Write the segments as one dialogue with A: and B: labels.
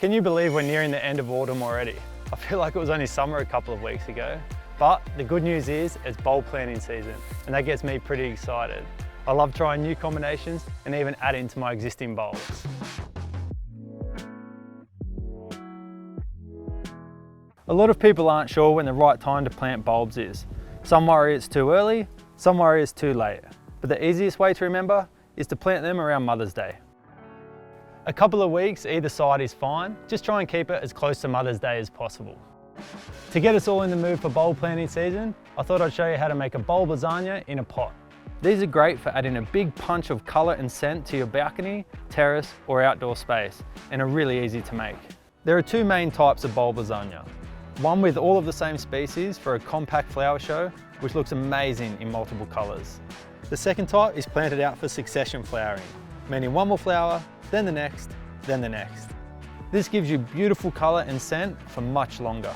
A: Can you believe we're nearing the end of autumn already? I feel like it was only summer a couple of weeks ago. But the good news is it's bulb planting season, and that gets me pretty excited. I love trying new combinations and even adding to my existing bulbs. A lot of people aren't sure when the right time to plant bulbs is. Some worry it's too early, some worry it's too late. But the easiest way to remember is to plant them around Mother's Day. A couple of weeks either side is fine, just try and keep it as close to Mother's Day as possible. To get us all in the mood for bulb planting season, I thought I'd show you how to make a bulb lasagna in a pot. These are great for adding a big punch of colour and scent to your balcony, terrace or outdoor space, and are really easy to make. There are two main types of bulb lasagna. One with all of the same species for a compact flower show, which looks amazing in multiple colours. The second type is planted out for succession flowering, meaning one will flower, then the next, then the next. This gives you beautiful colour and scent for much longer.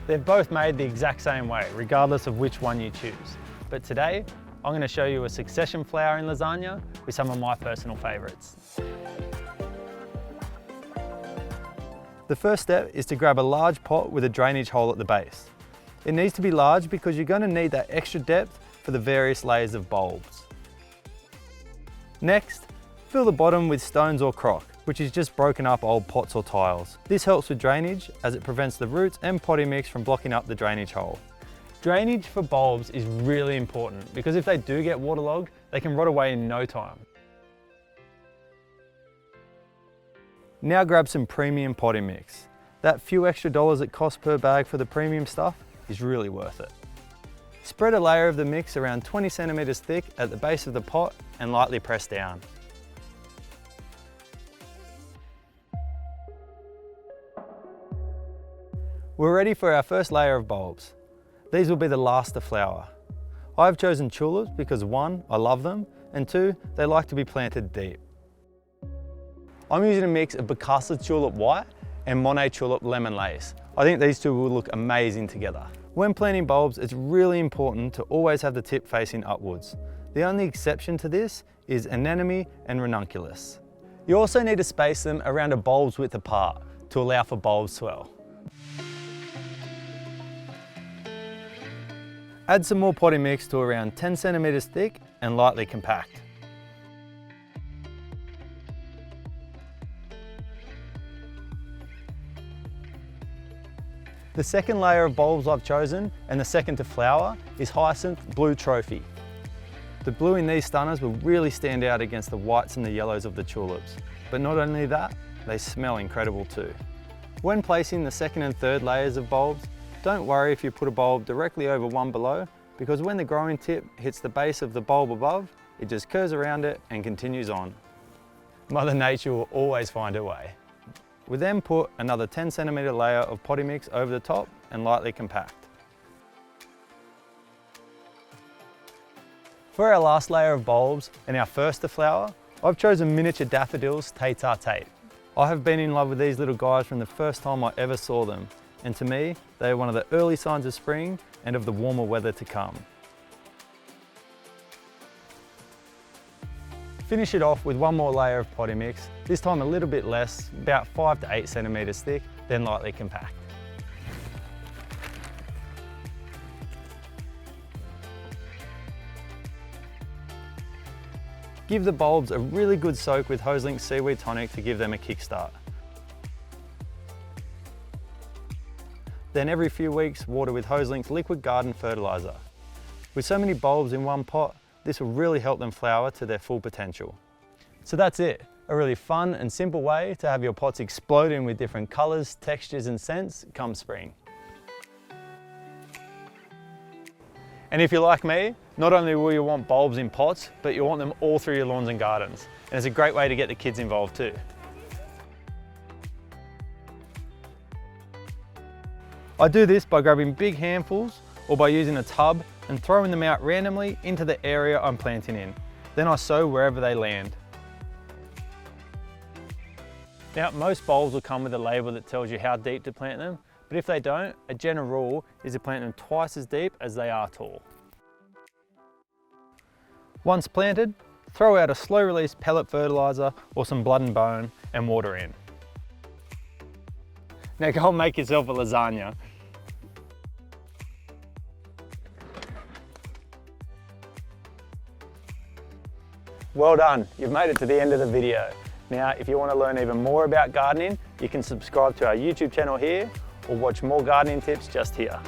A: They're both made the exact same way, regardless of which one you choose. But today, I'm going to show you a succession flowering lasagna with some of my personal favourites. The first step is to grab a large pot with a drainage hole at the base. It needs to be large because you're going to need that extra depth for the various layers of bulbs. Next, fill the bottom with stones or crock, which is just broken up old pots or tiles. This helps with drainage as it prevents the roots and potting mix from blocking up the drainage hole. Drainage for bulbs is really important because if they do get waterlogged, they can rot away in no time. Now grab some premium potting mix. That few extra dollars it costs per bag for the premium stuff is really worth it. Spread a layer of the mix around 20 centimetres thick at the base of the pot and lightly press down. We're ready for our first layer of bulbs. These will be the last to flower. I've chosen tulips because 1, I love them, and 2, they like to be planted deep. I'm using a mix of Bacasa Tulip White and Monet Tulip Lemon Lace. I think these two will look amazing together. When planting bulbs, it's really important to always have the tip facing upwards. The only exception to this is anemone and ranunculus. You also need to space them around a bulb's width apart to allow for bulb swell. Add some more potting mix to around 10 centimetres thick and lightly compact. The second layer of bulbs I've chosen, and the second to flower, is Hyacinth Blue Trophy. The blue in these stunners will really stand out against the whites and the yellows of the tulips. But not only that, they smell incredible too. When placing the second and third layers of bulbs, don't worry if you put a bulb directly over one below, because when the growing tip hits the base of the bulb above, it just curves around it and continues on. Mother Nature will always find her way. We then put another 10 centimetre layer of potting mix over the top and lightly compact. For our last layer of bulbs and our first to flower, I've chosen miniature daffodils tete-a-tete. I have been in love with these little guys from the first time I ever saw them, and to me, they are one of the early signs of spring and of the warmer weather to come. Finish it off with one more layer of potting mix, this time a little bit less, about 5 to 8 centimetres thick, then lightly compact. Give the bulbs a really good soak with Hoselink Seaweed Tonic to give them a kickstart. Then every few weeks, water with Hoselink's liquid garden fertiliser. With so many bulbs in one pot, this will really help them flower to their full potential. So that's it, a really fun and simple way to have your pots exploding with different colours, textures and scents come spring. And if you're like me, not only will you want bulbs in pots, but you'll want them all through your lawns and gardens. And it's a great way to get the kids involved too. I do this by grabbing big handfuls or by using a tub and throwing them out randomly into the area I'm planting in. Then I sow wherever they land. Now, most bulbs will come with a label that tells you how deep to plant them, but if they don't, a general rule is to plant them twice as deep as they are tall. Once planted, throw out a slow release pellet fertiliser or some blood and bone and water in. Now go and make yourself a lasagna. Well done, you've made it to the end of the video. Now, if you want to learn even more about gardening, you can subscribe to our YouTube channel here or watch more gardening tips just here.